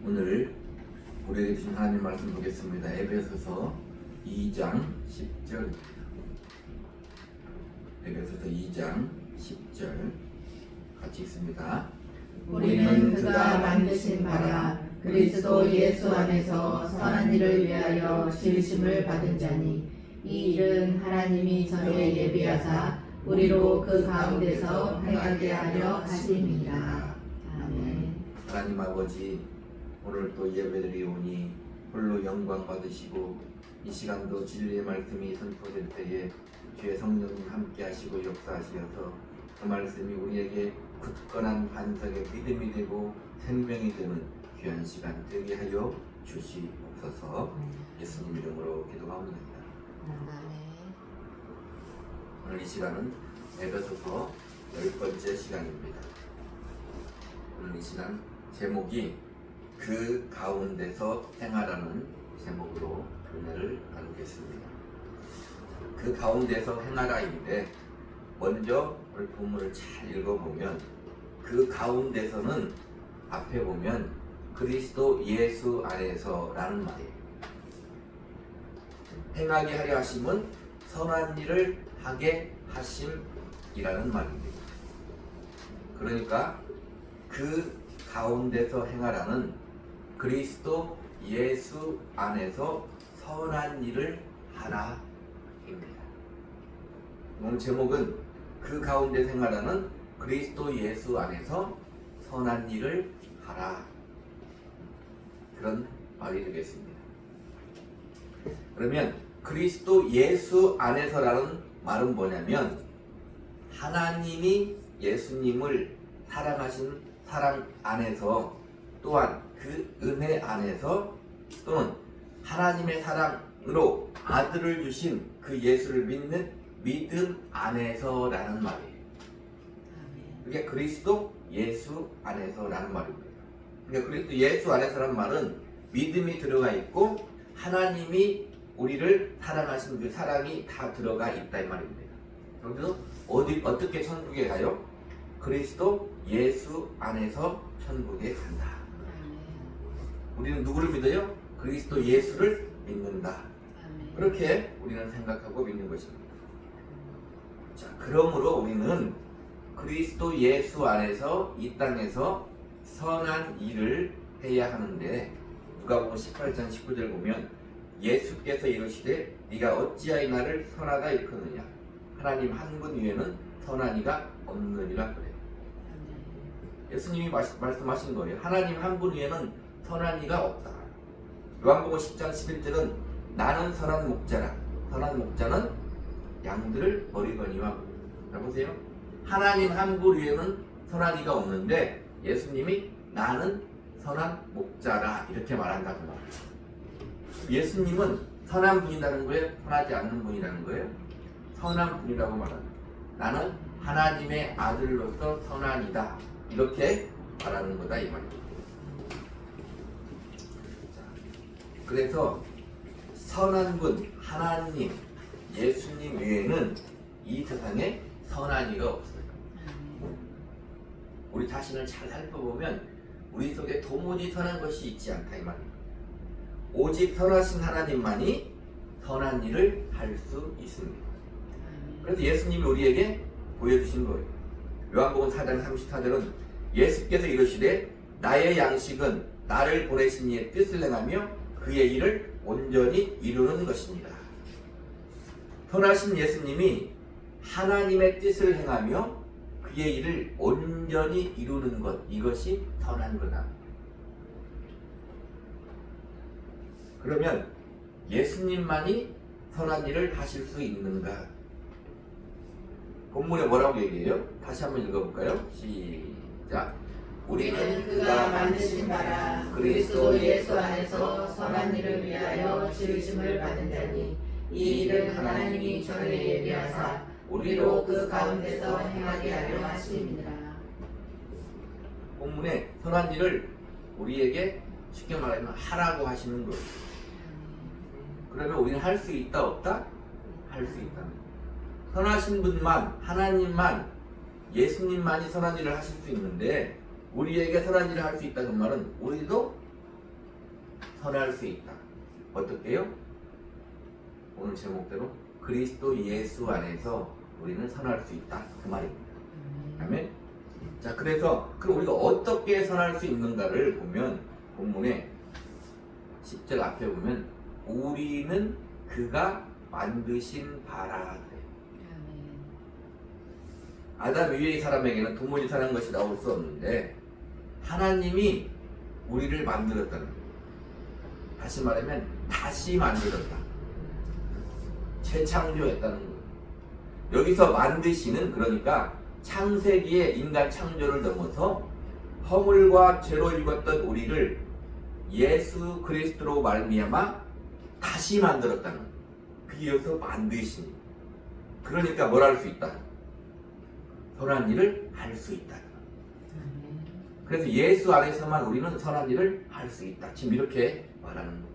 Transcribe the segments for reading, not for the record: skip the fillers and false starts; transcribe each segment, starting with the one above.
오늘 우리에게 주신 하나님 말씀 보겠습니다. 에베소서 2장 10절입니다. 에베소서 2장 10절 같이 읽습니다. 우리는 그가 만드신 바라 그리스도 예수 안에서 선한 일을 위하여 지으심을 받은 자니 이 일은 하나님이 전에 예비하사 우리로 그 가운데서 행하게 하려 하심이라. 아멘. 하나님 아버지, 오늘 또 예배드리오니 홀로 영광 받으시고 이 시간도 진리의 말씀이 선포될 때에 주의 성령님 함께 하시고 역사하시어서 그 말씀이 우리에게 굳건한 반석의 믿음이 되고 생명이 되는 귀한 시간 되게 하여 주시옵소서. 예수님 이름으로 기도합니다. 오늘 이 시간은 에베소서 10번째 시간입니다. 오늘 이 시간 제목이 그 가운데서 행하라는 제목으로 은혜를 나누겠습니다. 그 가운데서 행하라인데 먼저 오늘 본문을 잘 읽어보면 그 가운데서는 앞에 보면 그리스도 예수 안에서라는 말이에요. 행하게 하려 하심은 선한 일을 하게 하심이라는 말입니다. 그러니까 그 가운데서 행하라는 그리스도 예수 안에서 선한 일을 하라입니다. 오늘 제목은 그 가운데 행하라는 그리스도 예수 안에서 선한 일을 하라, 그런 말이 되겠습니다. 그러면 그리스도 예수 안에서라는 말은 뭐냐면 하나님이 예수님을 사랑하신 사랑 안에서 또한 그 은혜 안에서 또는 하나님의 사랑으로 아들을 주신 그 예수를 믿는 믿음 안에서라는 말이에요. 그게 그리스도 예수 안에서라는 말입니다. 그러니까 그리스도 예수 안에서라는 말은 믿음이 들어가 있고 하나님이 우리를 사랑하신 그 사랑이 다 들어가 있다 이 말입니다. 그래서 어떻게 천국에 가요? 그리스도 예수 안에서 천국에 간다. 우리는 누구를 믿어요? 그리스도 예수를 믿는다. 그렇게 우리는 생각하고 믿는 것입니다. 자, 그러므로 우리는 그리스도 예수 안에서 이 땅에서 선한 일을 해야 하는데 누가복음 18장 19절 보면 예수께서 이르시되 네가 어찌하여 나를 선하다 일컫느냐 하나님 한 분 위에는 선한 이가 없느니라 그래요. 예수님이 말씀하신 거예요. 하나님 한 분 위에는 선한 이가 없다. 요한복음 10장 11절은 나는 선한 목자라. 선한 목자는 양들을 버리거니와. 자 보세요. 하나님 한 분 위에는 선한 이가 없는데 예수님이 나는 선한 목자라 이렇게 말한다고 말해요. 예수님은 선한 분이라는 거예요? 선하지 않는 분이라는 거예요? 선한 분이라고 말합니다. 나는 하나님의 아들로서 선한이다 이렇게 말하는 거다 이 말입니다. 그래서 선한 분 하나님 예수님 외에는 이 세상에 선한 이가 없어요. 우리 자신을 잘 살펴보면 우리 속에 도무지 선한 것이 있지 않다 이 말입니다. 오직 선하신 하나님만이 선한 일을 할 수 있습니다. 그래서 예수님이 우리에게 보여주신 거예요. 요한복음 4장 34절은 예수께서 이르시되 나의 양식은 나를 보내신 이의 뜻을 행하며 그의 일을 온전히 이루는 것입니다. 선하신 예수님이 하나님의 뜻을 행하며 그의 일을 온전히 이루는 것, 이것이 선한 거다. 그러면 예수님만이 선한 일을 하실 수 있는가? 본문에 뭐라고 얘기해요? 다시 한번 읽어볼까요? 시작. 우리는 그가 만드신 바라 그리스도 예수 안에서 선한 일을 위하여 지으심을 받은 자니 이 일은 하나님이 전에 예비하사 우리로 그 가운데서 행하게 하려 하심이니라. 본문에 선한 일을 우리에게 쉽게 말하면 하라고 하시는 거예요. 그러면 우리는 할 수 있다 없다? 할 수 있다. 선하신 분만 하나님만 예수님만이 선한 일을 하실 수 있는데 우리에게 선한 일을 할 수 있다는 말은 우리도 선할 수 있다. 어떻게요? 오늘 제목대로 그리스도 예수 안에서 우리는 선할 수 있다. 그 말입니다. 아멘. 자, 그래서 그럼 우리가 어떻게 선할 수 있는가를 보면 본문에 10절 앞에 보면 우리는 그가 만드신 바라. 아담 이외의 사람에게는 도무지 선한 것이 나올 수 없는데 하나님이 우리를 만들었다는 거예요. 다시 말하면 다시 만들었다. 재창조했다는 거예요. 여기서 만드시는 그러니까 창세기의 인간 창조를 넘어서 허물과 죄로 죽었던 우리를 예수 그리스도로 말미암아 다시 만들었다는 거예요. 그게 여기서 만드시니. 그러니까 뭘 할 수 있다? 선한 일을 할 수 있다. 그래서 예수 안에서만 우리는 선한 일을 할 수 있다. 지금 이렇게 말하는 거예요.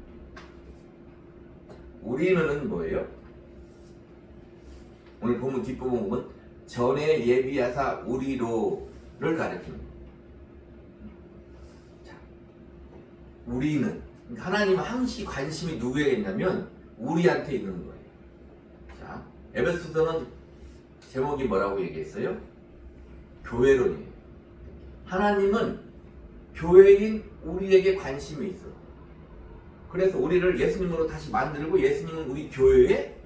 우리는 뭐예요? 오늘 본문 뒷부분 보면 전에 예비하사 우리로를 가리킵니다. 자, 우리는 하나님 항시 관심이 누구에게 있냐면 우리한테 있는 거예요. 자, 에베소서는 제목이 뭐라고 얘기했어요? 교회론이에요. 하나님은 교회인 우리에게 관심이 있어. 그래서 우리를 예수님으로 다시 만들고 예수님은 우리 교회의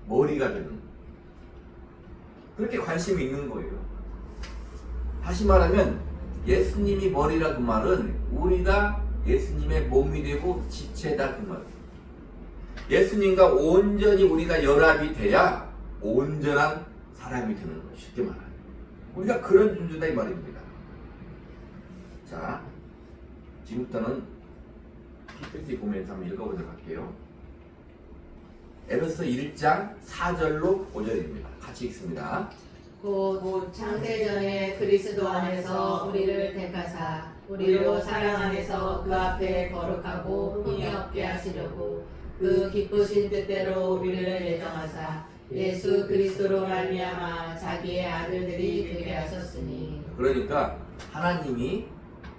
머리가 되는 거예요. 그렇게 관심이 있는 거예요. 다시 말하면 예수님이 머리라 그 말은 우리가 예수님의 몸이 되고 지체다 그 말이에요. 예수님과 온전히 우리가 연합이 돼야 온전한 사람이 되는 거예요. 쉽게 말하면 우리가 그런 존재다 이 말입니다. 자, 지금부터는 PPT 보면서 한번 읽어보도록 할게요. 에베소서 1장 4절로 5절입니다. 같이 읽습니다. 곧 창세전에 그리스도 안에서 우리를 택하사 우리로 사랑 안에서 그 앞에 거룩하고 흠이 없게 하시려고 그 기쁘신 뜻대로 우리를 예정하사 예수 그리스도로 말미암아 자기의 아들들이 되게 하셨으니. 그러니까 하나님이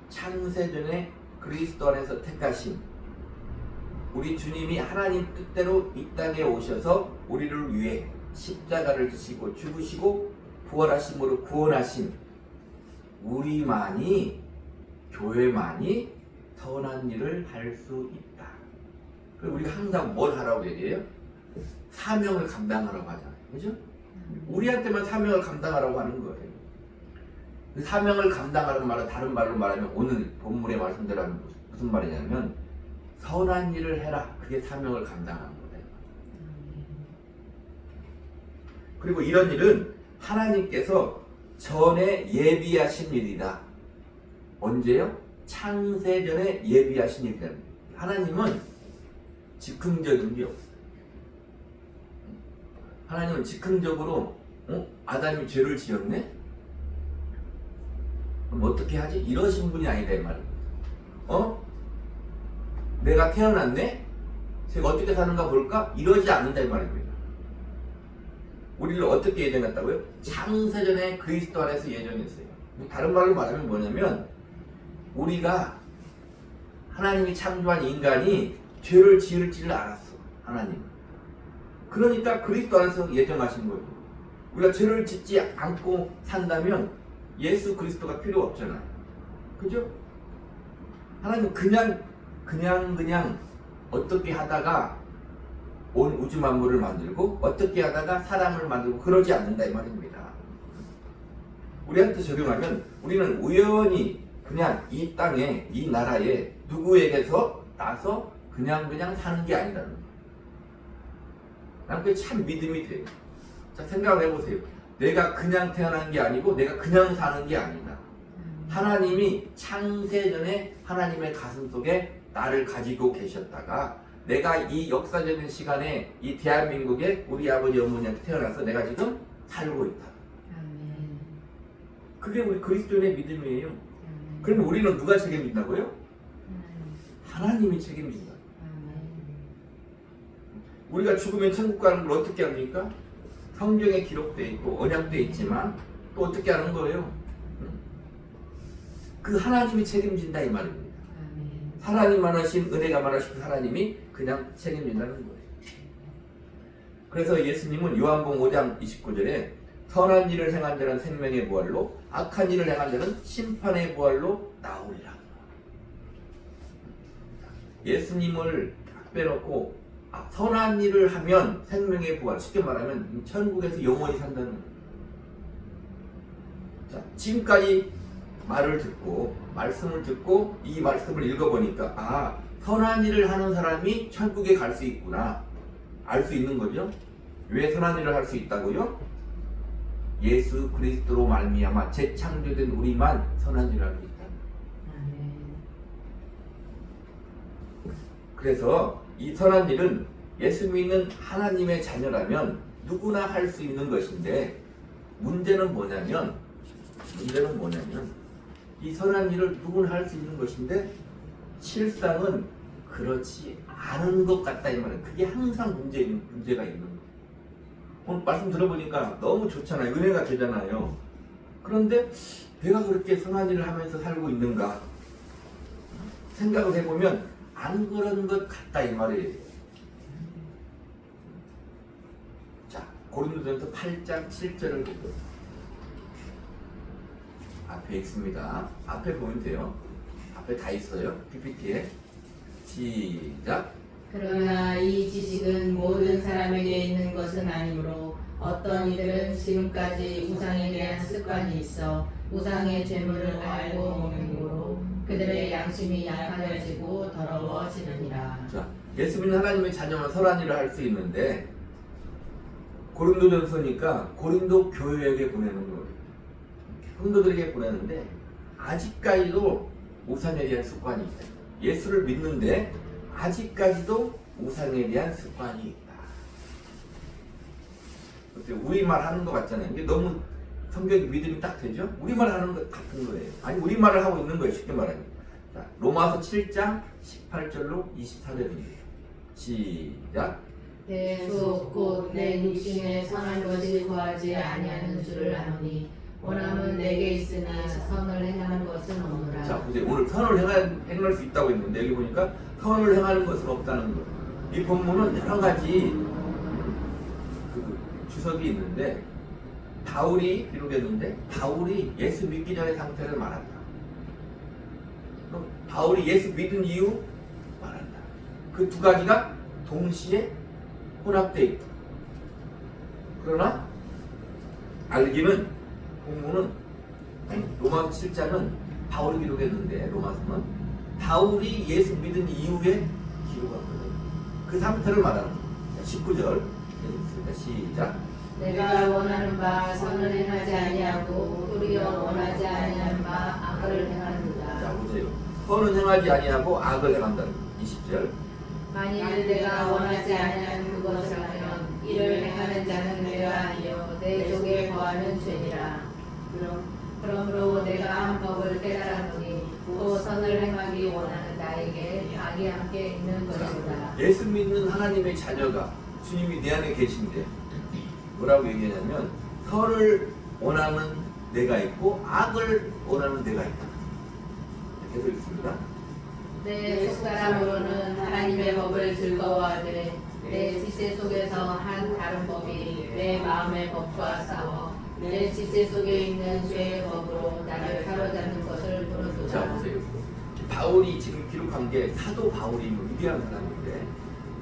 창세전에 그리스도 안에서 택하신 우리 주님이 하나님 뜻대로 이 땅에 오셔서 우리를 위해 십자가를 지시고 죽으시고 부활하심으로 구원하신 우리만이 교회만이 선한 일을 할 수 있다. 그리고 우리가 항상 뭘 하라고 얘기해요? 사명을 감당하라고 하잖아요. 그죠? 우리한테만 사명을 감당하라고 하는 거예요. 그 사명을 감당하는 말은 다른 말로 말하면 오늘 본문의 말씀대로 무슨 말이냐면 선한 일을 해라. 그게 사명을 감당하는 거예요. 그리고 이런 일은 하나님께서 전에 예비하신 일이다. 언제요? 창세전에 예비하신 일이다. 하나님은 즉흥적인 게 없어요. 하나님은 즉흥적으로 아담이 죄를 지었네? 그럼 어떻게 하지? 이러신 분이 아니다 이 말이에요. 내가 태어났네? 제가 어떻게 사는가 볼까? 이러지 않는다 이 말입니다. 우리를 어떻게 예정했다고요? 창세전에 그리스도 안에서 예정했어요. 다른 말로 말하면 뭐냐면 우리가 하나님이 창조한 인간이 죄를 지을 줄 알았어. 하나님은. 그러니까 그리스도 안에서 예정하신 거예요. 우리가 죄를 짓지 않고 산다면 예수 그리스도가 필요 없잖아요. 그죠? 하나님은 그냥 어떻게 하다가 온 우주 만물을 만들고 어떻게 하다가 사람을 만들고 그러지 않는다 이 말입니다. 우리한테 적용하면 우리는 우연히 그냥 이 땅에 이 나라에 누구에게서 나서 그냥 사는 게 아니라는 거예요. 난 그게 참 믿음이 돼요. 자, 생각을 해보세요. 내가 그냥 태어난 게 아니고 내가 그냥 사는 게 아니다. 하나님이 창세전에 하나님의 가슴 속에 나를 가지고 계셨다가 내가 이 역사적인 시간에 이 대한민국에 우리 아버지 어머니한테 태어나서 내가 지금 살고 있다. 그게 우리 그리스도인의 믿음이에요. 그러면 우리는 누가 책임진다고요? 하나님이 책임진다. 우리가 죽으면 천국 가는 걸 어떻게 합니까? 성경에 기록되어 있고 언약되어 있지만 또 어떻게 하는 거예요? 그 하나님이 책임진다 이 말입니다. 하나님 많으신 은혜가 많으신 하나님이 그냥 책임진다는 거예요. 그래서 예수님은 요한복음 5장 29절에 선한 일을 행한 자는 생명의 부활로 악한 일을 행한 자는 심판의 부활로 나오리라. 예수님을 딱 빼놓고 선한 일을 하면 생명의 부활, 쉽게 말하면 천국에서 영원히 산다는 거예요. 자, 지금까지 말을 듣고 말씀을 듣고 이 말씀을 읽어보니까 선한 일을 하는 사람이 천국에 갈 수 있구나 알 수 있는 거죠. 왜 선한 일을 할 수 있다고요? 예수 그리스도로 말미암아 재창조된 우리만 선한 일을 할 수 있다. 그래서 이 선한 일은 예수 믿는 하나님의 자녀라면 누구나 할 수 있는 것인데 문제는 뭐냐면 이 선한 일을 누구나 할 수 있는 것인데 실상은 그렇지 않은 것 같다 이 말이에요. 그게 항상 문제가 있는 거예요. 오늘 말씀 들어보니까 너무 좋잖아요. 은혜가 되잖아요. 그런데 내가 그렇게 선한 일을 하면서 살고 있는가 생각을 해보면 안 그런 것 같다 이 말이에요. 자, 고린도전서 8장 7절을 보고 앞에 있습니다. 앞에 보면 돼요. 앞에 다 있어요. PPT에. 시작. 그러나 이 지식은 모든 사람에게 있는 것은 아니므로 어떤 이들은 지금까지 우상에 대한 습관이 있어 우상의 죄물을 알고 먹는으로 그들의 양심이 약해지고 더러워지느니라. 자, 예수 믿는 하나님의 자녀만 선한 일을 할 수 있는데 고린도전서니까 고린도 교회에게 보내는 거예요. 성도들에게 보내는데 아직까지도 우상에 대한 습관이 있다. 예수를 믿는데 아직까지도 우상에 대한 습관이 있다. 우리말 하는 것 같잖아요. 이게 너무 성경이 믿음이 딱 되죠? 우리말 하는 것 같은 거예요. 아니 우리말을 하고 있는 거예요. 쉽게 말하면. 자, 로마서 7장 18절로 24절입니다. 시작. 내 속 곧 내 육신에 선한 것이 거하지 아니하는 줄을 아노니 원함은 내게 있으나 선을 행하는 것은 없노라. 자, 보세요. 오늘 선을 행할 수 있다고 했는데 여기 보니까 선을 행하는 것은 없다는 거예요. 이 본문은 여러 가지 주석이 있는데 바울이 기록했는데 바울이 예수 믿기 전의 상태를 말한다. 그럼 바울이 예수 믿은 이유 말한다. 그 두 가지가 동시에 혼합되어 있다. 그러나 알기는 본문은 로마서 7장은 바울이 기록했는데 로마서는 바울이 예수 믿은 이후에 기록한 거예요. 그 상태를 말하는 거예요. 19절 읽겠습니다. 시작. 내가 원하는 바 선을 행하지 아니하고 도리어 원하지 아니하는 바 악을 행하는도다. 자 보세요. 선은 행하지 아니하고 악을 행한다. 20절. 만일 내가 원하지 아니하는 그것을 하면 이를 행하는 자는 내가 아니요 내 속에 거하는 죄니라. 그러므로 내가 한 법을 깨달았노니 또 선을 행하기 원하는 나에게 악이 함께 있는 것이다. 예수 믿는 하나님의 자녀가 주님이 내 안에 계신데 뭐라고 얘기하냐면 선을 원하는 내가 있고 악을 원하는 내가 있다. 계속 있습니다. 내 속사람으로는 하나님의 법을 즐거워하되 내 지체 속에서 한 다른 법이 내 마음의 법과 싸워 내 지체 속에 있는 죄의 법으로 나를 사로잡는 것을 자 모르도다. 보세요. 바울이 지금 기록한 게 사도 바울이 위대한 사람인데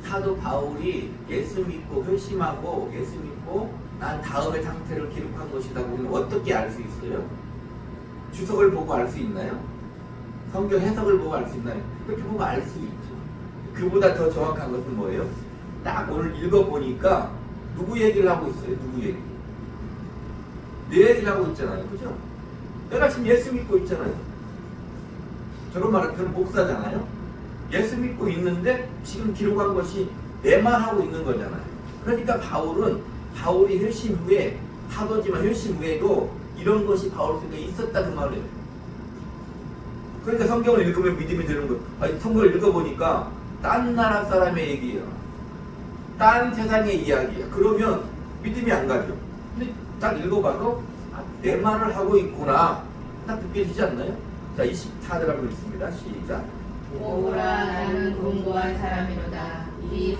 사도 바울이 예수 믿고 회심하고 예수 믿고 난 다음의 상태를 기록한 것이다 보면 어떻게 알 수 있어요? 주석을 보고 알 수 있나요? 성경 해석을 보고 알 수 있나요? 그렇게 보고 알 수 있죠. 그보다 더 정확한 것은 뭐예요? 딱 오늘 읽어보니까 누구 얘기를 하고 있어요? 누구 얘기? 내 얘기를 하고 있잖아요. 그죠? 내가 지금 예수 믿고 있잖아요. 저런 말은 저는 목사잖아요. 예수 믿고 있는데 지금 기록한 것이 내 말하고 있는 거잖아요. 그러니까 바울이 회심 후에 사도지만 회심 후에도 이런 것이 바울 속에 있었다 그 말이에요. 그러니까 성경을 읽으면 믿음이 되는 거예요. 아니, 성경을 읽어보니까 딴 나라 사람의 얘기예요. 딴 세상의 이야기야. 그러면 믿음이 안 가죠. 근데 딱 읽어봐도 내 말을 하고 있구나 딱 느껴지지 않나요? 자 24절 한번 읽습니다. 시작. 오라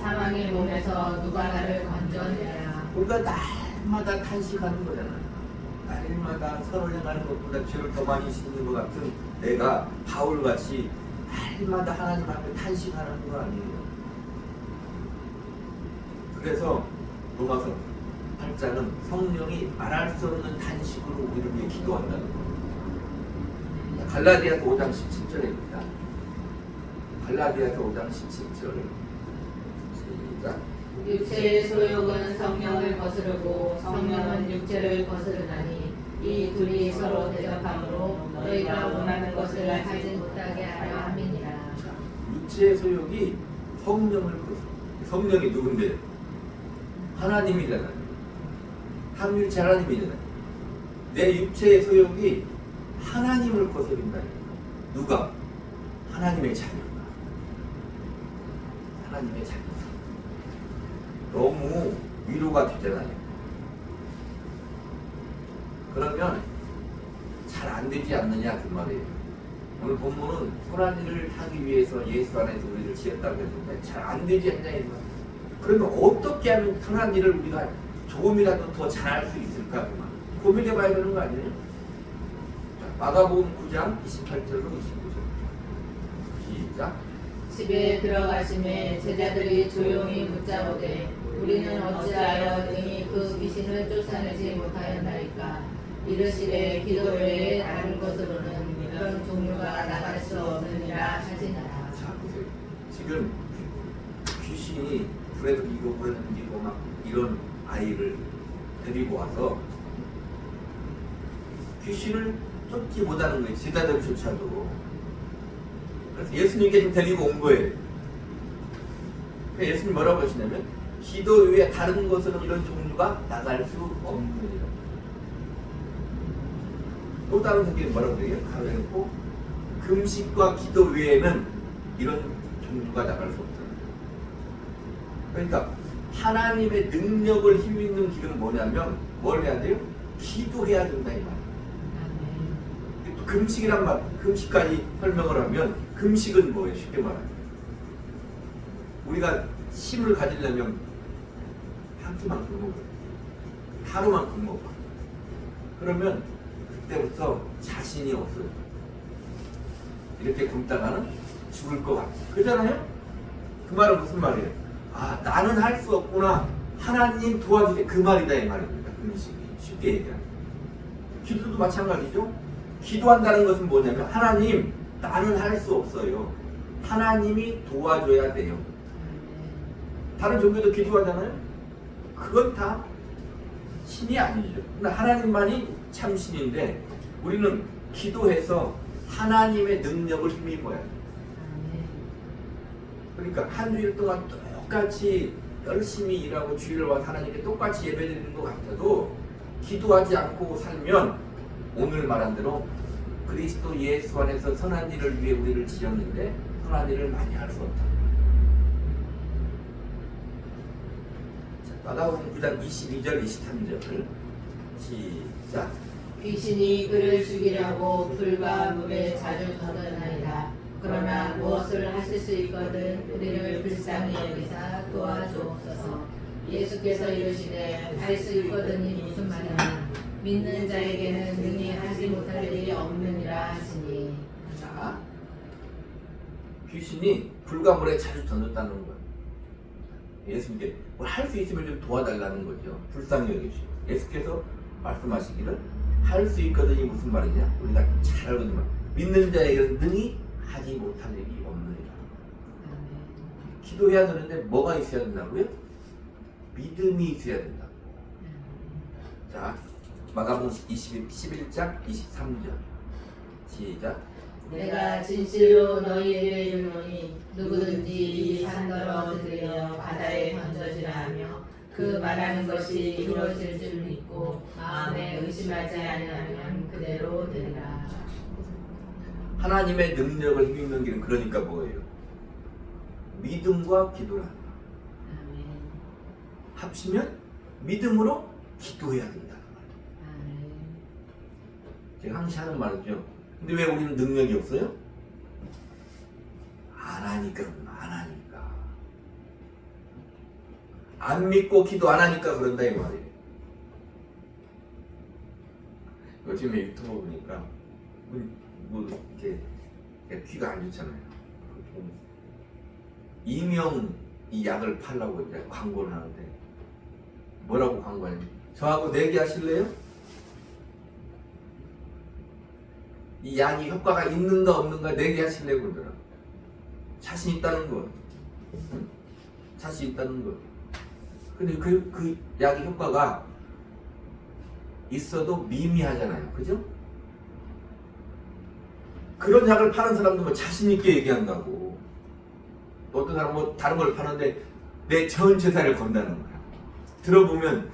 사망의 몸에서 누가 나를 건져내라. 우리가 날마다 탄식하는 거잖아요. 날마다 선을 행하는 것보다 죄를 더 많이 짓는 것 같은 내가 바울같이 날마다 하나님 앞에 탄식하는 거 아니에요. 그래서 로마서 8장은 성령이 말할 수 없는 탄식으로 우리를 위해 기도한다는 거예요. 갈라디아서 5장 17절입니다. 갈라디아서 5장 17절 시작. 육체의 소욕은 성령을 거스르고 성령은 육체를 거스르나니 이 둘이 서로 대적함으로 너희가 원하는 것을 하지 못하게 하려 함이니라. 육체의 소욕이 성령을 거스르고, 성령이 누군데? 하나님이잖아요. 삼위일체 하나님이잖아요. 내 육체의 소욕이 하나님을 거스른다니까. 누가? 하나님의 자녀가. 하나님의 자녀. 너무 위로가 되잖아요. 그러면 잘 안 되지 않느냐 그 말이에요. 오늘 본문은 선한 일을 하기 위해서 예수 안에서 우리를 지었다고 했는데 잘 안 되지 않냐 이 말. 그러면 어떻게 하면 선한 일을 우리가 조금이라도 더 잘할 수 있을까 그 말. 고민해 봐야 되는 거 아니에요? 자, 마가복음 9장 28절로 29절 시작. 집에 들어가심에 제자들이 조용히 묻자오되 우리는 어찌하여 능히 그 귀신을 쫓아내지 못하였나이까. 이르시되 기도 외에 다른 것으로는 이런 종류가 나갈 수 없느니라 하시니라. 자 보세요. 지금 귀신이 불에도 이고 불에도 이고 막 이런 아이를 데리고 와서 귀신을 쫓지 못하는 거예요. 제자들조차도. 그래서 예수님께 지금 데리고 온 거예요. 예수님 뭐라고 하시냐면 기도 외에 다른 것으로는 이런 종류가 나갈 수 없느니라. 또 다른 성경에 뭐라고 해요? 가로해놓고 금식과 기도 외에는 이런 종류가 나갈 수 없다. 그러니까 하나님의 능력을 힘입는 길은 뭐냐면 뭘 해야 돼요? 기도해야 된다 이 말이에요. 또 금식이란 말, 금식까지 설명을 하면 금식은 뭐예요? 쉽게 말하면 우리가 힘을 가지려면 한 끼만큼 먹어요. 하루만큼 먹어. 그러면 그때부터 자신이 없어요. 이렇게 굶다가는 죽을 것 같아. 그러잖아요? 그 말은 무슨 말이에요? 아, 나는 할 수 없구나. 하나님 도와주세요. 그 말이다 이 말입니다. 금식이. 쉽게 얘기하면. 기도도 마찬가지죠. 기도한다는 것은 뭐냐면 하나님 나는 할 수 없어요. 하나님이 도와줘야 돼요. 다른 종교도 기도하잖아요. 그건 다 신이 아니죠. 그러나 하나님만이 참 신인데 우리는 기도해서 하나님의 능력을 힘입어야 돼요. 그러니까 한 주일 동안 똑같이 열심히 일하고 주일을 와서 하나님께 똑같이 예배드리는 것 같아도 기도하지 않고 살면 오늘 말한 대로 그리스도 예수 안에서 선한 일을 위해 우리를 지었는데 선한 일을 많이 할 수 없다. 마가복음 9장 22절 23절 시작. 귀신이 그를 죽이려고 불과 물에 자주 걷어나이다. 그러나 무엇을 하실 수 있거든 우리를 불쌍히 여기사 도와주옵소서. 예수께서 이르시되 할 수 있거든이 무슨 말이냐. 믿는 자에게는 능히 하지 못할 일이 없느니라 하시니. 자, 귀신이 불과 물에 자주 던졌다는 거예요. 예수님께 뭘 할 수 있으면 좀 도와달라는 거죠. 불쌍히 여기시고 예수께서 말씀하시기를 할 수 있거든이 무슨 말이냐. 우리가 잘 알거든요. 믿는 자에게는 능히 하지 못할 일이 없느니라. 기도해야 되는데 뭐가 있어야 된다고요? 믿음이 있어야 된다고. 자, 마가복음 11장 23절 시작. 내가 진실로 너희에게 이르노니 누구든지 이 산더러 들여 바다에 던져지라 하며 그 말하는 것이 이루어질 줄 믿고 마음에 의심하지 아니하면 그대로 되리라. 하나님의 능력을 힘입는 길은 그러니까 뭐예요? 믿음과 기도라. 합치면 믿음으로 기도해야 된다. 제가 항상 하는 말이죠. 근데 왜 우리는 능력이 없어요? 안 하니까. 안 믿고 기도 안 하니까 그런다 이 말이에요. 요즘에 유튜브 보니까 뭐 이렇게 귀가 안 좋잖아요. 이명 이 약을 팔라고 이제 광고를 하는데 뭐라고 광고하냐면 저하고 내기하실래요? 이 약이 효과가 있는가 없는가 내기하실래요? 그러더라고요. 자신 있다는 거. 응? 자신 있다는 거. 근데 그 약의 효과가 있어도 미미하잖아요. 그죠? 그런 약을 파는 사람도 뭐 자신있게 얘기한다고. 어떤 사람은 뭐 다른 걸 파는데 내 전 재산을 건다는 거야. 들어보면,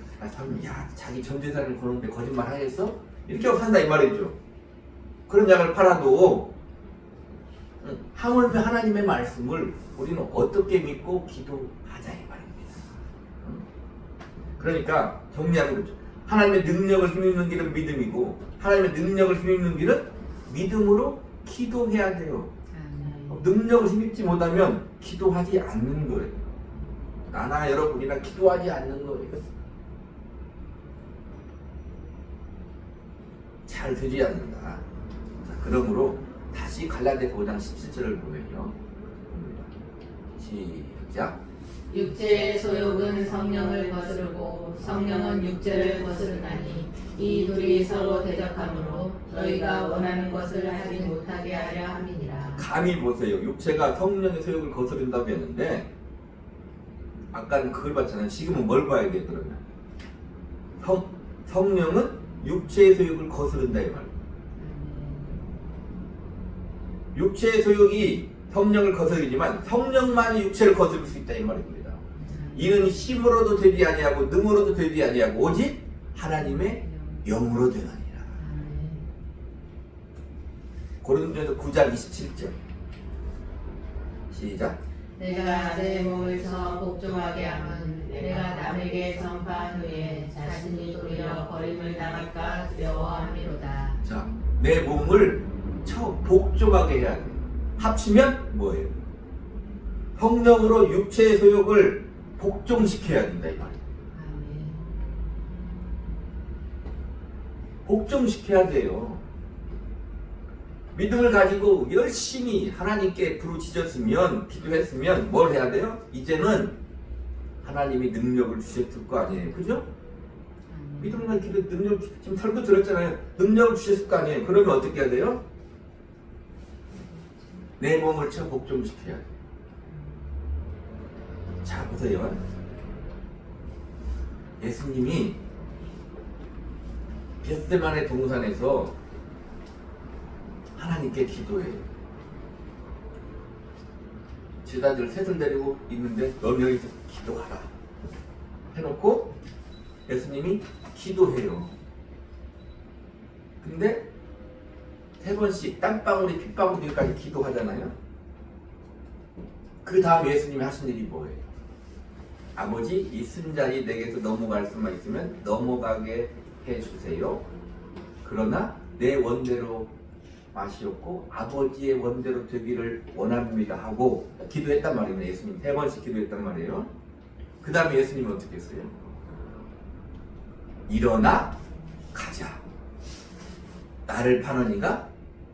야, 자기 전 재산을 거는데 거짓말 하겠어? 이렇게 한다 이 말이죠. 그런 약을 팔아도, 하물며 하나님의 말씀을 우리는 어떻게 믿고 기도하자 이 말입니다. 그러니까 정리하는 거죠. 하나님의 능력을 힘입는 길은 믿음이고 하나님의 능력을 힘입는 길은 믿음으로 기도해야 돼요. 능력을 힘입지 못하면 기도하지 않는 거예요. 나나 여러분이나 기도하지 않는 거예요. 잘 되지 않는다. 자, 그러므로 다시 갈라디아서 5장 17절을 보면요. 시작. 육체의 소욕은 성령을 거스르고 성령은 육체를 거스르나니 이 둘이 서로 대적하므로 너희가 원하는 것을 하지 못하게 하려 함이니라. 감히 보세요. 육체가 성령의 소욕을 거스른다고 했는데 아까는 그걸 봤잖아요. 지금은 뭘 봐야 돼 그러면? 성령은 육체의 소욕을 거스른다 이 말이에요. 육체의 소욕이 성령을 거스르지만 성령만이 육체를 거스를 수 있다 이 말입니다. 이는 힘으로도 되지 아니하고 능으로도 되지 아니하고 오직 하나님의 영으로 되느니라. 고린도전서 9장 27절 시작. 내가 내 몸을 쳐 복종하게 함은 내가 남에게 전파한 후에 자신이 도리어 버림을 당할까 두려워함이로다. 자, 내 몸을 쳐 복종하게 해야 돼. 합치면 뭐예요? 성령으로 육체의 소욕을 복종시켜야 된다 이 말이에요. 복종시켜야 돼요. 믿음을 가지고 열심히 하나님께 부르짖었으면 기도했으면 뭘 해야 돼요? 이제는 하나님이 능력을 주셨을 거 아니에요. 그죠? 믿음을 가지고 능력, 지금 설교 들었잖아요. 능력을 주셨을 거 아니에요. 그러면 어떻게 해야 돼요? 내 몸을 쳐 복종시켜야 돼요. 자, 보세요. 예수님이 겟세마네 동산에서 하나님께 기도해요. 제자들 셋을 데리고 있는데 넌 여기서 기도하라 해놓고 예수님이 기도해요. 근데 3번씩 땀방울이 핏방울이까지 기도하잖아요. 그 다음 예수님이 하신 일이 뭐예요? 아버지, 이 쓴자리 내게서 넘어갈 수만 있으면 넘어가게 해주세요. 그러나 내 원대로 마시옵고 아버지의 원대로 되기를 원합니다 하고 기도했단 말이에요. 예수님 3번씩 기도했단 말이에요. 그 다음에 예수님은 어떻게 했어요? 일어나 가자. 나를 파는 이가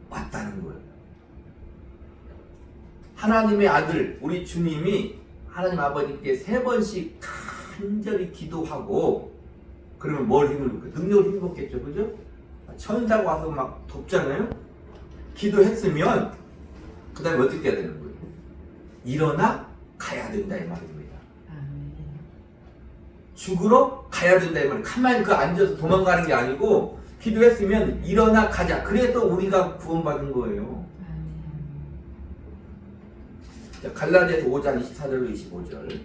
왔다는 거예요. 하나님의 아들 우리 주님이 하나님 아버지께 3번씩 간절히 기도하고 그러면 뭘 힘을 능력을 힘입었겠죠. 그죠? 천사가 와서 막 돕잖아요. 기도했으면 그 다음에 어떻게 해야 되는 거예요? 일어나 가야 된다 이 말입니다. 죽으러 가야 된다 이 말이에요. 가만히 그 앉아서 도망가는 게 아니고 기도했으면 일어나 가자. 그래서 우리가 구원받은 거예요. 자, 갈라디아서 5장 24절로 25절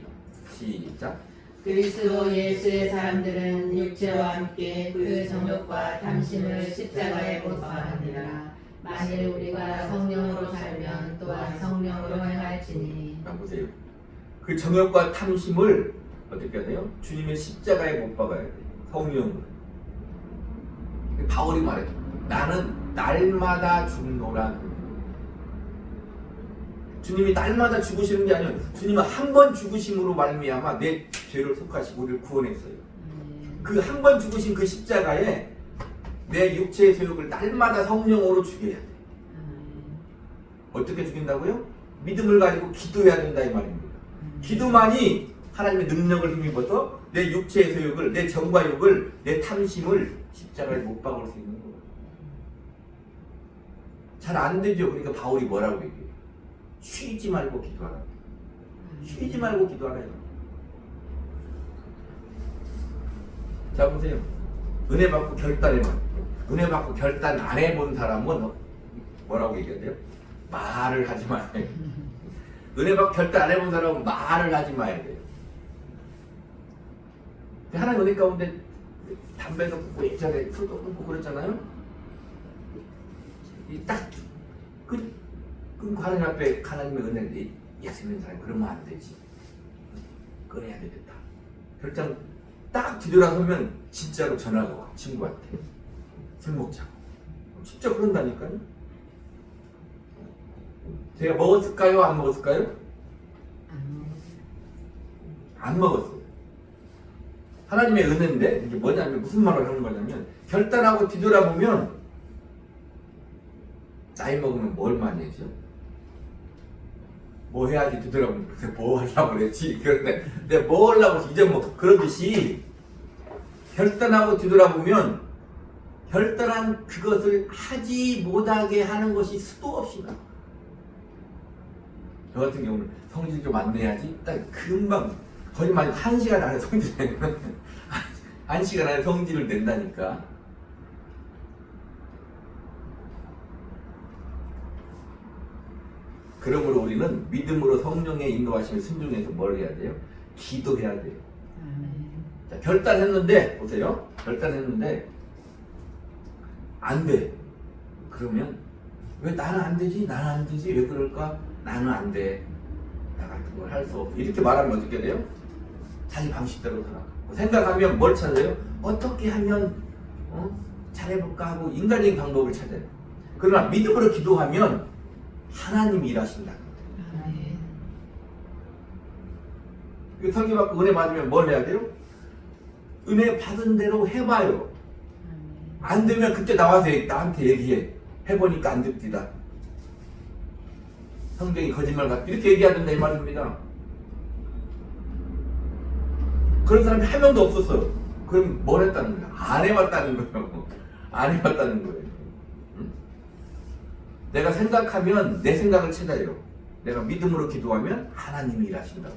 시작. 그리스도 예수의 사람들은 육체와 함께 그 정욕과 탐심을 십자가에 못 박았느니라. 만일 우리가 성령으로 살면 또한 성령으로 행할지니. 보세요. 그 정욕과 탐심을 어떻게 해야 돼요? 주님의 십자가에 못 박아야 돼요. 성령으로. 바울이 말해요. 나는 날마다 죽노라. 주님이 날마다 죽으시는 게 아니에요. 주님은 한 번 죽으심으로 말미암아 내 죄를 속하시고 우리를 구원했어요. 그 한 번 죽으신 그 십자가에 내 육체의 소욕을 날마다 성령으로 죽여야 돼. 어떻게 죽인다고요? 믿음을 가지고 기도해야 된다 이 말입니다. 기도만이 하나님의 능력을 힘입어서 내 육체의 소욕을, 내 정과 욕을, 내 탐심을 십자가에 못 박을 수 있는 거예요. 잘 안 되죠. 그러니까 바울이 뭐라고 얘기해요? 쉬지 말고 기도하라. 쉬지 말고 기도하라. 자 보세요. 은혜 받고 결단해봐. 은혜 받고 결단 안 해본 사람은 뭐라고 얘기해야 돼요? 말을 하지 마야 돼요. 은혜 받고 결단 안 해본 사람은 말을 하지 마야 돼요. 하나님 은혜 가운데 담배도 끊고 예전에 술도 끊고 그랬잖아요. 딱 끊고 하나님 앞에 하나님의 은혜를 약속있는 사람이 그러면 안 되지. 끊어야 되겠다. 결정 딱 뒤돌아서면 진짜로 전화가 와. 친구한테 술 먹자고. 진짜 그런다니까요. 제가 먹었을까요? 안 먹었을까요? 안 먹었어요. 하나님의 은혜인데 이게 뭐냐면 무슨 말을 하는 거냐면 결단하고 뒤돌아보면 나이 먹으면 뭘 많이 하죠? 뭐 해야지 뒤돌아보면 뭐 하려고 그랬지? 그런데 내가 뭐 하려고 잊어먹어. 그러듯이 결단하고 뒤돌아보면 결단한 그것을 하지 못하게 하는 것이 수도 없이 나. 저 같은 경우는 성질 좀 안 내야지 딱 금방 거짓말 1시간 안에 성질 내면 1시간 안에 성질을 낸다니까. 그러므로 우리는 믿음으로 성령의 인도하심에 순종해서 뭘 해야 돼요? 기도해야 돼요. 자, 결단했는데 보세요. 결단했는데 안 돼. 그러면 왜 나는 안 되지? 나는 안 되지? 왜 그럴까? 나는 안 돼. 나 같은 걸 할 수 없어. 이렇게 말하면 어떻게 돼요? 자기 방식대로 살아. 생각하면 뭘 찾아요? 어떻게 하면 잘해볼까 하고 인간적인 방법을 찾아요. 그러나 믿음으로 기도하면 하나님이 일하신다. 설교 받고 은혜 받으면 뭘 해야 돼요? 은혜 받은 대로 해봐요. 안 되면 그때 나와서 나한테 얘기해. 해보니까 안 됩니다. 성경이 거짓말 같다. 이렇게 얘기해야 된다 이 말입니다. 그런 사람이 한 명도 없었어요. 그럼 뭘 했다는 거야? 안 해봤다는 거예요. 안 해봤다는 거예요. 응? 내가 생각하면 내 생각을 찾아요. 내가 믿음으로 기도하면 하나님이 일하신다.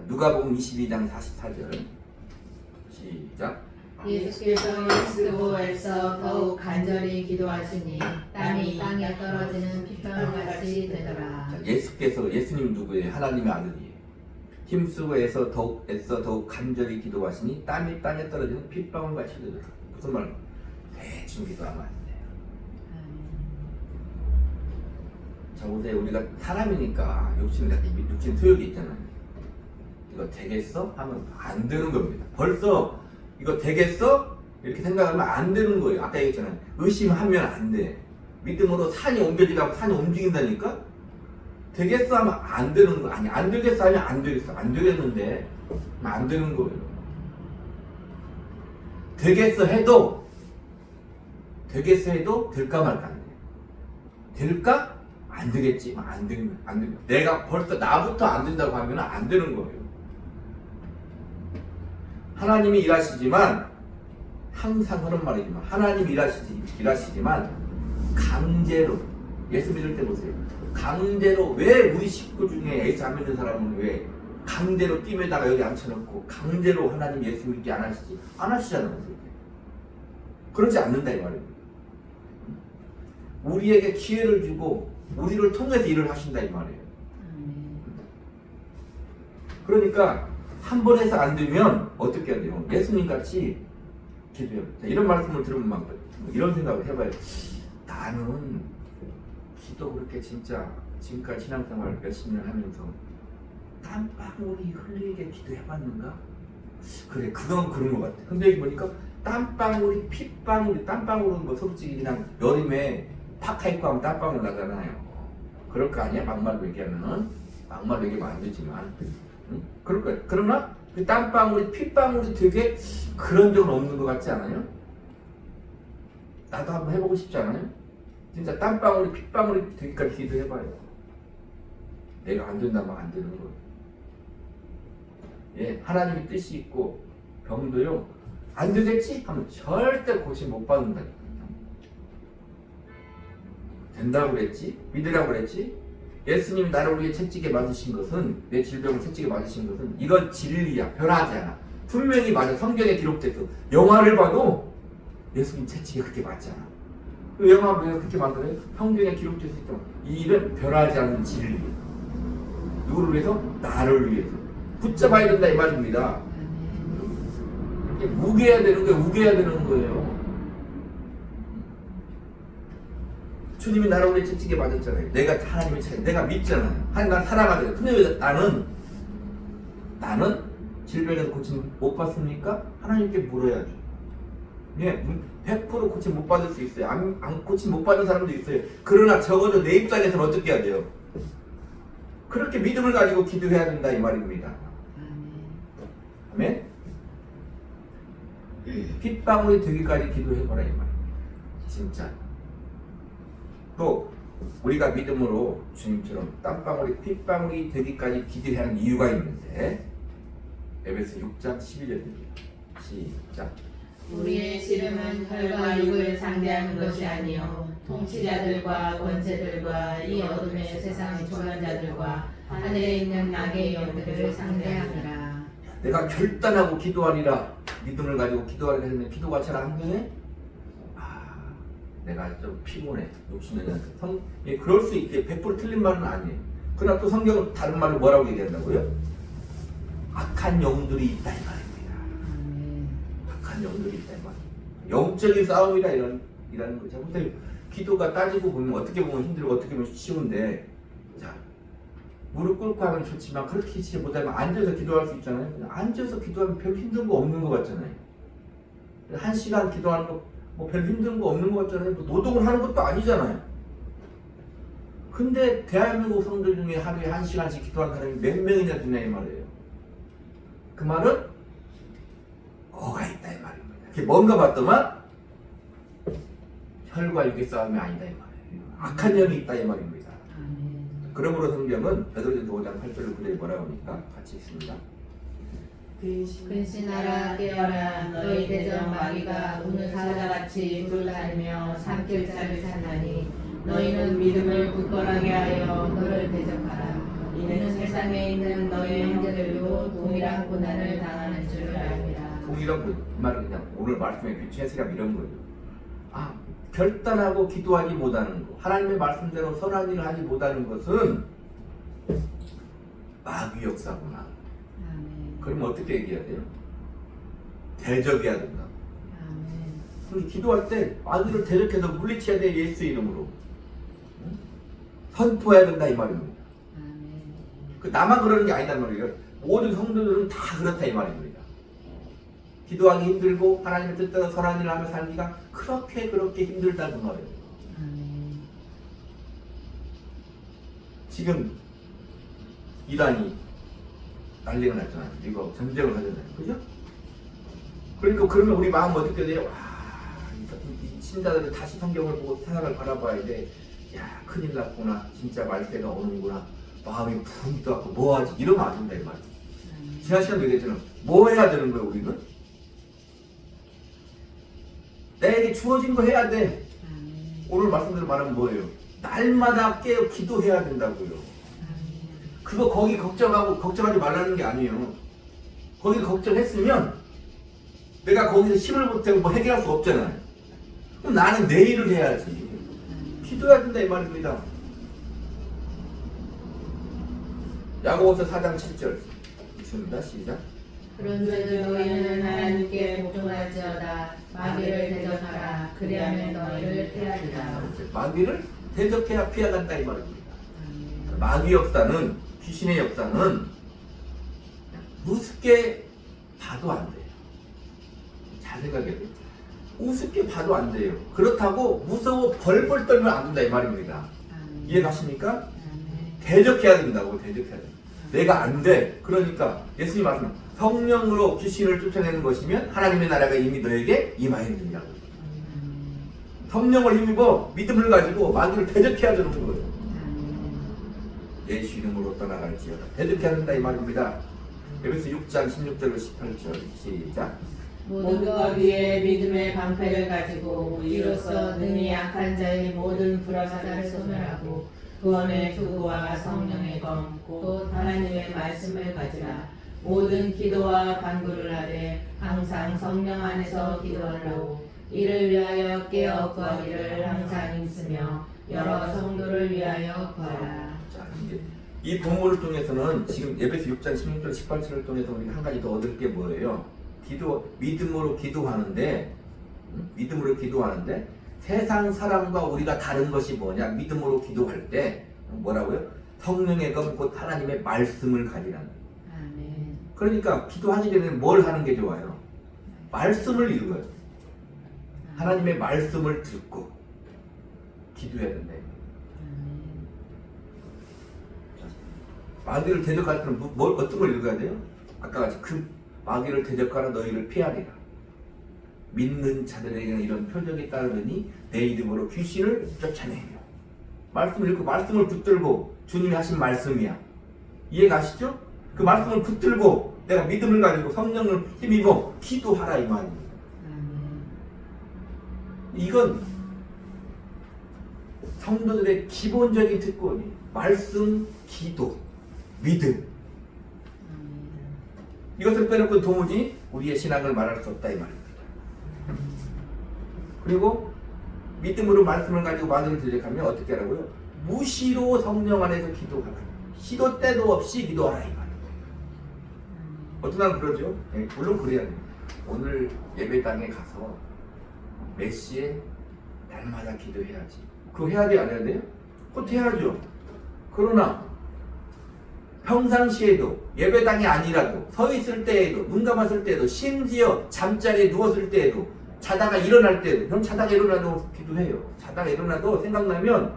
누가복음 22장 44절 시작. 예수께서 에스보에서 더욱 간절히 기도하시니 땀이 땅에 떨어지는 핏방울같이 되더라. 예수님 누구예요? 하나님의 아들이에요. 힘쓰고 애써 더욱 간절히 기도하시니 땀이 땅에 떨어지는 핏방울같이 되더라. 무슨 말? 대충 기도하면 안 돼요. 자 보세요. 우리가 사람이니까 육신 소욕이 있잖아요. 이거 되겠어? 하면 안 되는 겁니다. 벌써 이거 되겠어? 이렇게 생각하면 안 되는 거예요. 아까 얘기했잖아요. 의심하면 안 돼. 믿음으로 산이 옮겨지라고 산이 움직인다니까? 되겠어 하면 안 되는 거. 아니 안 되겠어 하면 안 되겠어. 안 되겠는데 안 되는 거예요. 되겠어 해도 될까 말까 안 돼. 될까? 안 되겠지. 안 되는. 내가 벌써 나부터 안 된다고 하면 안 되는 거예요. 하나님이 일하시지만 항상 하는 말이지만 하나님이 일하시지만 강제로 예수 믿을 때 보세요. 강제로 왜 우리 식구 중에 예수 안 믿는 사람은 왜 강제로 띠에다가 여기 앉혀놓고 강제로 하나님 예수 믿게 안 하시지? 안 하시잖아요. 그렇지 않는다 이 말이에요. 우리에게 기회를 주고 우리를 통해서 일을 하신다 이 말이에요. 그러니까 한 번 해서 안 되면 어떻게 해야 돼요? 예수님 같이 기도해요. 이런 말씀을 들으면 막 이런 생각을 해봐요. 나는 기도 그렇게 진짜 지금까지 신앙생활 몇십 년 하면서 땀방울이 흘리게 기도해봤는가? 그래, 그건 그런 것 같아. 근데 여기 보니까 땀방울이 핏방울이 땀방울은 뭐 솔직히 그냥 여름에 파카 입고 하면 땀방울 나잖아요. 그럴 거 아니야? 막말로 얘기하면은 막말로 얘기하면 안 되지만 응? 그럴 거예요. 그러나 그 땀방울이 핏방울이 되게 그런 적은 없는 것 같지 않아요? 나도 한번 해보고 싶지 않아요? 진짜 땀방울이 핏방울이 되기까지 기도해봐요. 내가 안 된다면 안 되는 거예요. 예, 하나님의 뜻이 있고 병도요 안 되겠지? 하면 절대 고침 못 받는다니까. 된다고 그랬지? 믿으라고 그랬지? 예수님이 나를 위해 채찍에 맞으신 것은, 내 질병을 채찍에 맞으신 것은 이건 진리야. 변하지 않아. 분명히 맞아. 성경에 기록됐어. 영화를 봐도 예수님 채찍에 그렇게 맞잖아. 그 영화를 왜 그렇게 만들어요? 성경에 기록되어 있죠. 이 일은 변하지 않는 진리. 누구를 위해서? 나를 위해서. 붙잡아야 된다 이 말입니다. 이렇게 우겨야 되는 거예요. 우겨야 되는 거예요. 주님이 나를 위해 채찍에 맞았잖아요. 내가 하나님의 차이, 내가 믿잖아요. 하나님 날 사랑하잖아요. 근데 왜 나는 질병에서 고침 못 받습니까? 하나님께 물어야죠. 예, 100% 고침 못 받을 수 있어요. 안 고침 못 받는 사람도 있어요. 그러나 적어도 내 입장에서는 어떻게 해야 돼요? 그렇게 믿음을 가지고 기도해야 된다 이 말입니다. 아멘. 핏방울이 되기까지 기도해보라 이 말입니다. 진짜. 또 우리가 믿음으로 주님처럼 땀방울이 핏방울이 되기까지 기도해야 하는 이유가 있는데 에베소 6장 11절입니다. 시작. 우리의 씨름은 혈과 육을 상대하는 것이 아니요 통치자들과 권세들과 이 어둠의 세상의 주관자들과 하늘에 있는 악의 영들을 상대하니라. 내가 결단하고 기도하리라, 믿음을 가지고 기도하리라 했는데 기도가 잘 안 되네? 내가 좀 피곤해. 욕심내는 예, 그럴 수 있게 100% 틀린 말은 아니에요. 그러나 또 성경은 다른 말로 뭐라고 얘기한다고요? 악한 영들이 있다 이 말입니다. 악한 영들이 있다 이 말입니다. 영적인 싸움이다 이라는 거죠. 근데 기도가 따지고 보면 어떻게 보면 힘들고 어떻게 보면 쉬운데, 자 무릎 꿇고 하면 좋지만 그렇게 하지 못하면 앉아서 기도할 수 있잖아요. 앉아서 기도하면 별 힘든 거 없는 것 같잖아요. 1시간 기도하는 거 뭐 별 힘든 거 없는 것 같잖아요. 뭐 노동을 하는 것도 아니잖아요. 근데 대한민국 성도 중에 하루에 1시간씩 기도하는 사람이 몇 명이나 되냐 이 말이에요. 그 말은 뭐가 있다 이 말입니다. 그게 뭔가 봤더만 혈과 육의 싸움이 아니다 이 말이에요. 악한 영이 있다 이 말입니다. 그러므로 성경은 베드로전서 5장 8절을 그대로 뭐라고 합니까? 같이 있습니다. 근신하라 깨어라 너희 대적 마귀가 우는 사자같이 굴다니며 삼킬 자를 찾나니 너희는 믿음을 굳건하게 하여 그를 대적하라. 이는 세상에 있는 너희 형제들도 동일한 고난을 당하는 줄을 압니다. 동일한 그 말은 그냥 오늘 말씀의 최세가 이런 거예요. 결단하고 기도하지 못하는 것, 하나님의 말씀대로 선한 일을 하지 못하는 것은 마귀 역사구나. 그럼 어떻게 얘기해야 돼요? 대적해야 된다. 그래서 기도할 때 마귀를 대적해서 물리쳐야 돼. 예수 이름으로. 선포해야 된다 이 말입니다. 그 나만 그러는 게 아니단 말이에요. 모든 성도들은 다 그렇다 이 말입니다. 기도하기 힘들고 하나님의 뜻대로 선한 일을 하며 살기가 그렇게 힘들다고 말해요. 지금 이란이 난리가 났잖아요. 이거 전쟁을 하잖아요. 그죠? 그러니까 그러면 우리 마음 어떻게 돼요? 이 신자들은 다시 성경을 보고 세상을 바라봐야 돼. 야, 큰일 났구나. 진짜 말세가 오는구나. 마음이 붕 떠갖고 뭐하지? 이러면 안 된다 이 말이에요. 지난 시간도 얘기했잖아요. 뭐 해야 되는 거예요 우리는? 내게 주어진 거 해야 돼. 오늘 말씀대로 말하면 뭐예요? 날마다 깨어 기도해야 된다고요. 그거 거기 걱정하지 말라는 게 아니에요. 거기 걱정했으면 내가 거기서 힘을 못하고 뭐 해결할 수 없잖아요. 그럼 나는 내일을 해야지. 기도해야 된다 이 말입니다. 야고보서 4장 7절 있습니다. 시작. 그런즉 너희는 하나님께 복종할지어다. 마귀를 대적하라. 그리하면 너희를 피하리라. 마귀를 대적해야 피해간다 이 말입니다. 마귀 역사는, 귀신의 역사는 우습게 봐도 안 돼요. 잘 생각해야 돼요. 우습게 봐도 안 돼요. 그렇다고 무서워 벌벌 떨면 안 된다 이 말입니다. 이해 가십니까? 대적해야 된다고. 대적해야 된다. 내가 안 돼. 그러니까 예수님 말씀 성령으로 귀신을 쫓아내는 것이면 하나님의 나라가 이미 너에게 임하였느냐고. 성령을 힘입어 믿음을 가지고 마귀를 대적해야 되는 거예요. 예수 이름으로 떠나갈지어다. 대적해야 된다 이 말입니다. 에베소 6장 16절로 18절 시작. 모든 것 위에 믿음의 방패를 가지고 이로써 능히 약한 자의 모든 불화사를 소멸하고 구원의 투구와 성령의 검 곧 하나님의 말씀을 가지라. 모든 기도와 간구를 하되 항상 성령 안에서 기도하라고 이를 위하여 깨어 구하기를 항상 힘쓰며 여러 성도를 위하여 구하라. 자, 이 본문을 통해서는 지금 에베소 6장 16절 18절을 통해서 우리가 한 가지 더 얻을 게 뭐예요? 믿음으로 기도하는데 세상 사람과 우리가 다른 것이 뭐냐? 믿음으로 기도할 때 뭐라고요? 성령의 검 곧 하나님의 말씀을 가지라는. 아멘. 그러니까 기도하기 전에 뭘 하는 게 좋아요? 말씀을 읽어요. 하나님의 말씀을 듣고 기도해야 된다. 마귀를 대적할 때는 어떤 걸 읽어야 돼요? 아까 같이 그 마귀를 대적하라 너희를 피하리라. 믿는 자들에게는 이런 표적이 따르더니 내 이름으로 귀신을 쫓아내며. 말씀을 읽고 말씀을 붙들고 주님이 하신 말씀이야. 이해가시죠? 그 말씀을 붙들고 내가 믿음을 가지고 성령을 힘입어 기도하라 이 말입니다. 이건 성도들의 기본적인 특권이 말씀, 기도, 믿음. 이것을 빼놓고 도무지 우리의 신앙을 말할 수 없다 이 말입니다. 그리고 믿음으로 말씀을 가지고 마귀를 대적하면 어떻게 하라고요? 무시로 성령 안에서 기도하라. 시도 때도 없이 기도하라 이 말입니다. 어떤 사람 그러죠? 네, 물론 그래야 돼요. 오늘 예배당에 가서 몇 시에 날마다 기도해야지. 그거 해야 돼 안 해야 돼요? 그것도 해야죠. 그러나 평상시에도 예배당이 아니라도 서 있을 때에도 눈 감았을 때에도 심지어 잠자리에 누웠을 때에도 자다가 일어날 때도 형 자다가 일어나도 기도해요. 자다가 일어나도 생각나면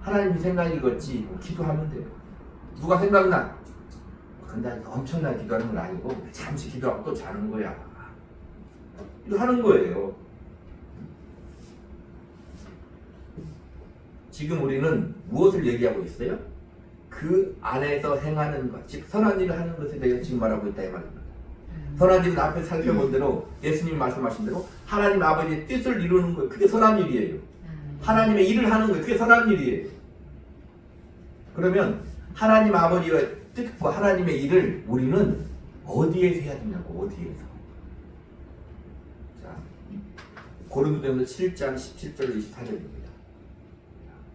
하나님 생각이 걷지 기도하면 돼요. 누가 생각나? 근데 엄청나게 기도하는 건 아니고 잠시 기도하고 또 자는 거야. 기도하는 거예요. 지금 우리는 무엇을 얘기하고 있어요? 그 안에서 행하는 것, 즉 선한 일을 하는 것에 대해서 지금 말하고 있다 이 말입니다. 선한 일은 앞에 살펴본 대로 예수님이 말씀하신 대로 하나님 아버지의 뜻을 이루는 거예요. 그게 선한 일이에요. 하나님의 일을 하는 거예요. 그게 선한 일이에요. 그러면 하나님 아버지의 뜻과 하나님의 일을 우리는 어디에서 해야 되냐고. 어디에서. 자, 고린도전서 7장 17절 24절입니다.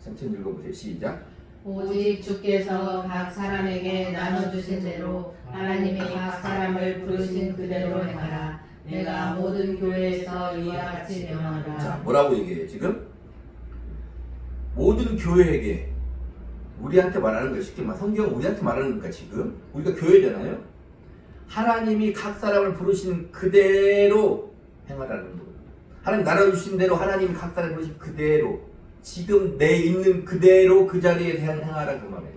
천천히 읽어보세요. 시작. 오직 주께서 각 사람에게 나눠주신 대로 하나님이 각 사람을 부르신 그대로 행하라. 내가 모든 교회에서 이와 같이 명하라. 자, 뭐라고 얘기해요 지금? 모든 교회에게 우리한테 말하는 거예요. 쉽게 말 성경은 우리한테 말하는 거니까 지금 우리가 교회잖아요. 하나님이 각 사람을 부르신 그대로 행하라는 거예요. 하나님 나눠주신 대로 하나님이 각 사람을 부르신 그대로 지금 내 있는 그대로 그 자리에 행하라 그 말이에요.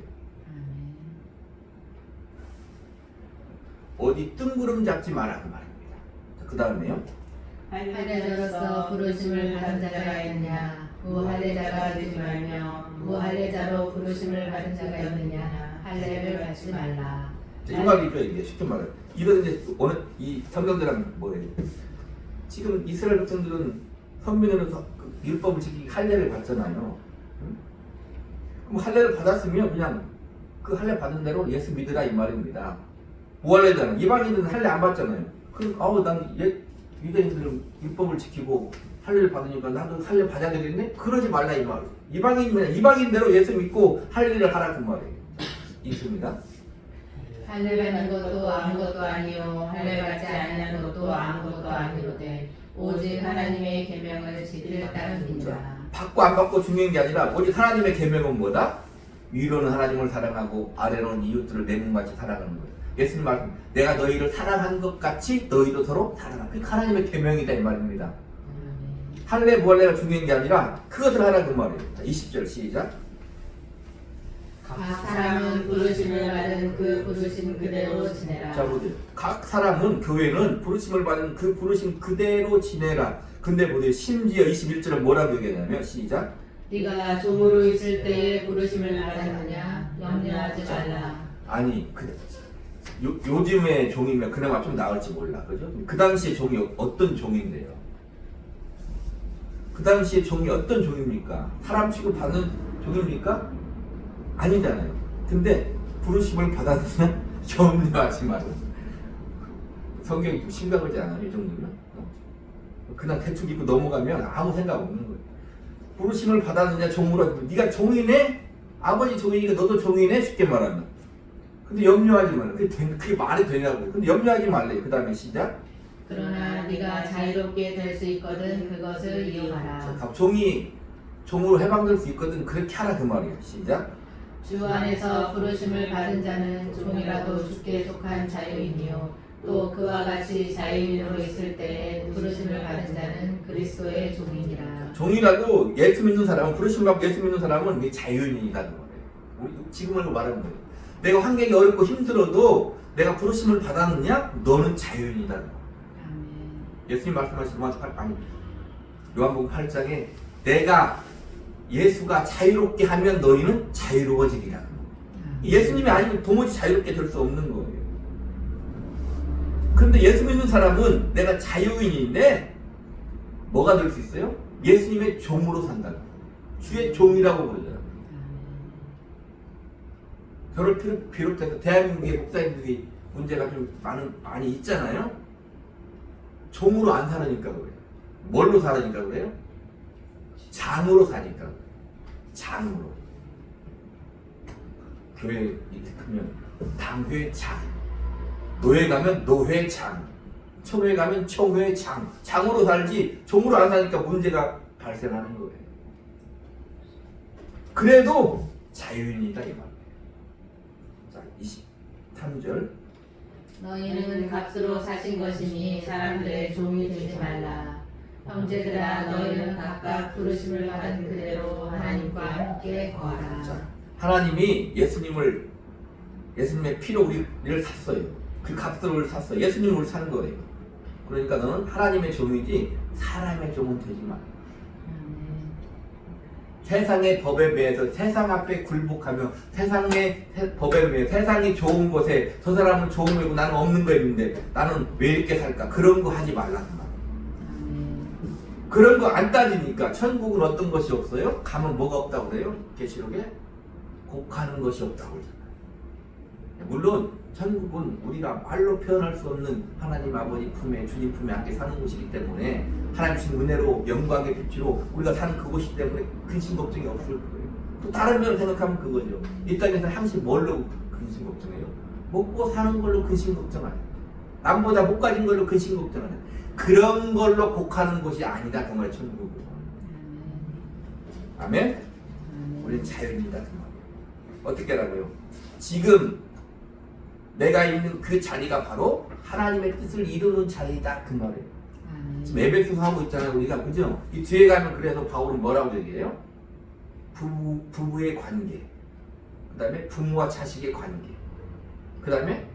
어디 뜬구름 잡지 마라 그 말입니다. 그 다음에요. 할례자로서 부르심을 받은 자가 있느냐? 무할례자가 되지 말며 무할례자로 부르심을 받은 자가 있느냐? 할례를 받지 말라. 이 말이죠 이게 쉽게 말해요. 이런 이제 오늘 이 성경들은 뭐예요? 지금 이스라엘 백성들은 선민으로서 율법을 지키기 할례를 받잖아요. 응? 그럼 할례를 받았으면 그냥 그 할례 받은 대로 예수 믿으라 이 말입니다. 무할례자는 이방인들은 할례 안 받잖아요. 그럼 난 유대인들은 율법을 지키고 할례를 받으니까 나도 할례 받아야 되겠네? 그러지 말라 이 말. 이방인대로 예수 믿고 할례를 하라 그 말이에요. 있습니다. 할례 받는 것도 아무것도 아니요 할례 받지 아니하는 것도 아무것도 아니로되 오직 하나님의 계명을 지킬 따름이니라. 받고 안 받고 중요한 게 아니라 오직 하나님의 계명은 뭐다? 위로는 하나님을 사랑하고 아래로는 이웃들을 내 몸같이 사랑하는 거예요. 예수님 말씀, 내가 너희를 사랑한 것 같이 너희도 서로 사랑하라. 그게 하나님의 계명이다 이 말입니다. 할례 무할례가 중요한 게 아니라 그것을 하라 그 말이에요. 20절 시작. 각 사람은 부르심을 받은 받은 그 부르심 그대로 지내라. 자 보세요. 각 사람은 교회는 부르심을 받은 그 부르심 그대로 지내라. 근데 보세요. 심지어 21절은 뭐라고 얘기하냐면 시작. 네가 종으로 있을 때에 부르심을 받았느냐 염려하지 말라. 아니 요즘의 종이면 그나마 좀 나을지 몰라. 그죠? 그 당시에 종이 어떤 종인데요? 그 당시에 종이 어떤 종입니까? 사람 취급받는 종입니까? 아니잖아요. 근데 부르심을 받았느냐? 염려하지 말라. 성경이 좀 심각하지 않아요? 이 정도면? 그냥 대충 읽고 넘어가면 아무 생각 없는 거예요. 부르심을 받았느냐 종으로. 네가 종이네? 아버지 종이니까 너도 종이네? 쉽게 말하면. 근데 염려하지 말라. 그게 말이 되냐고요. 근데 염려하지 말래. 그 다음에 시작. 그러나 네가 자유롭게 될 수 있거든 그것을 이용하라. 종으로 해방될 수 있거든. 그렇게 하라 그 말이에요. 시작. 주 안에서 부르심을 받은 자는 종이라도 주께 속한 자유인이요 또 그와 같이 자유인으로 있을 때 부르심을 받은 자는 그리스도의 종이니라. 종이라도 예수 믿는 사람은 부르심 받고 예수 믿는 사람은 이게 자유인이라는 거예요. 우리 지금을 말하는 거예요. 내가 환경이 어렵고 힘들어도 내가 부르심을 받았느냐? 너는 자유인이다. 예수님 말씀하신 요한복음 8장에 내가 예수가 자유롭게 하면 너희는 자유로워지리라. 예수님이 아니면 도무지 자유롭게 될 수 없는 거예요. 그런데 예수 믿는 사람은 내가 자유인인데 뭐가 될 수 있어요? 예수님의 종으로 산다. 주의 종이라고 부르잖아요. 저를 비롯해서 대한민국의 목사님들이 문제가 좀 많이 있잖아요. 종으로 안 사니까 그래요. 뭘로 사니까 그래요? 장으로 사니까 그래요. 장으로. 교회 이렇게 크면 당회장, 노회 가면 노회장, 총회 가면 총회장. 장으로 살지 종으로 안 사니까 문제가 발생하는 거예요. 그래도 자유인이다 이 말이에요. 자, 23절. 너희는 값으로 사신 것이니 사람들의 종이 되지 말라. 형제들아 너희는 각각 부르심을 받은 그대로 하나님과 함께 거하라. 자, 하나님이 예수님의 피로 우리를 샀어요. 그 값으로 우리를 샀어요. 예수님을 우리 산 거예요. 그러니까 너는 하나님의 종이지 사람의 종은 되지 마. 세상의 법에 매여서 세상 앞에 굴복하며 세상의 법에 매여 세상이 좋은 곳에 저 사람은 좋은 거고 나는 없는 거 있는데 나는 왜 이렇게 살까? 그런 거 하지 말라는 말. 그런 거 안 따지니까 천국은 어떤 것이 없어요? 가면 뭐가 없다고 그래요? 계시록에 곡하는 것이 없다고 그러잖아요. 물론 천국은 우리가 말로 표현할 수 없는 하나님 아버지 품에 주님 품에 함께 사는 곳이기 때문에 하나님 주신 은혜로 영광의 빛으로 우리가 사는 그곳이기 때문에 근심 걱정이 없을 거예요. 또 다른 면을 생각하면 그거죠. 이 땅에서 항상 뭘로 근심 걱정해요? 먹고 사는 걸로 근심 걱정하죠. 남보다 못 가진 걸로 근심 걱정하죠. 그런 걸로 곡하는 곳이 아니다. 정말 천국은. 아멘? 우리는 자유입니다. 어떻게 하라고요? 지금 내가 있는 그 자리가 바로 하나님의 뜻을 이루는 자리다. 그 말이에요. 지금 에베소서 하고 있잖아요. 우리가. 그죠? 이 뒤에 가면 그래서 바울은 뭐라고 얘기해요? 부부의 관계. 그 다음에 부모와 자식의 관계. 그 다음에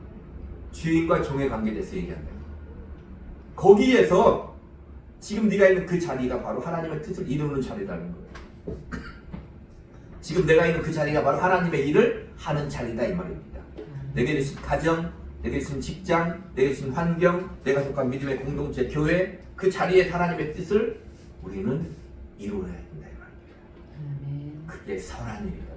주인과 종의 관계에 대해서 얘기한다. 거기에서 지금 네가 있는 그 자리가 바로 하나님의 뜻을 이루는 자리라는 거예요. 지금 내가 있는 그 자리가 바로 하나님의 일을 하는 자리다 이 말입니다. 내게 주신 가정, 내게 주신 직장, 내게 주신 환경, 내가 속한 믿음의 공동체, 교회 그 자리에 하나님의 뜻을 우리는 이루어야 된다 이 말입니다. 그게 선한 일이다.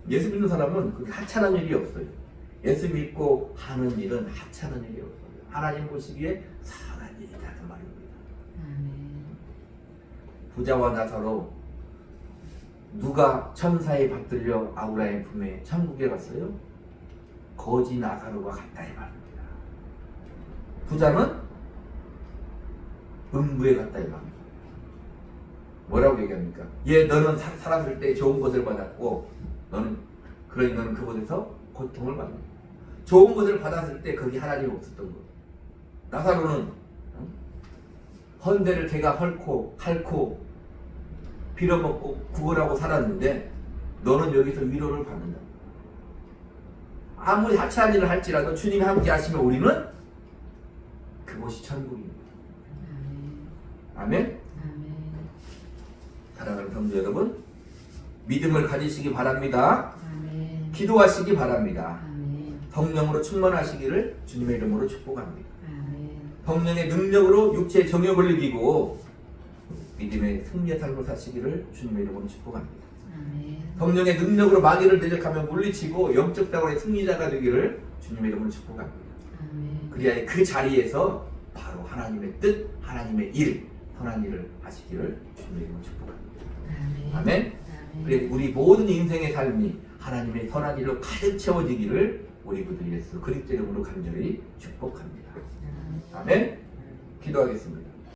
예수 믿는 사람은 그게 하찮은 일이 없어요. 예수 믿고 하는 일은 하찮은 일이 없어요. 하나님 보시기에 선한 일이다 그 말입니다. 부자와 나사로 누가 천사에 받들려 아브라함 품에 천국에 갔어요? 거지 나사로가 갔다 이 말입니다. 부자는 음부에 갔다 이 말입니다. 뭐라고 얘기합니까? 너는 살았을 때 좋은 것을 받았고 그러니 너는 그곳에서 고통을 받는다. 좋은 것을 받았을 때 거기 하나님이 없었던 거예요. 나사로는 헌대를 개가 핥고 빌어먹고 구걸하고 살았는데 너는 여기서 위로를 받는다. 아무리 하찮은 일을 할지라도 주님이 함께 하시면 우리는 그곳이 천국입니다. 아멘. 아멘. 사랑하는 성도 여러분, 믿음을 가지시기 바랍니다. 아멘. 기도하시기 바랍니다. 아멘. 성령으로 충만하시기를 주님의 이름으로 축복합니다. 아멘. 성령의 능력으로 육체의 정욕을 이기고 믿음의 승리의 삶을 사시기를 주님의 이름으로 축복합니다. 아멘. 성령의 능력으로 마귀를 대적하며 물리치고 영적 자원의 승리자가 되기를 주님의 이름으로 축복합니다. 아멘. 그리하여 그 자리에서 바로 하나님의 뜻, 하나님의 일, 선한 일을 하시기를 주님의 이름으로 축복합니다. 아멘. 아멘. 그래 우리 모든 인생의 삶이 하나님의 선한 일로 가득 채워지기를 우리 구주 예수 그리스도 이름으로 간절히 축복합니다. 아멘. 기도하겠습니다.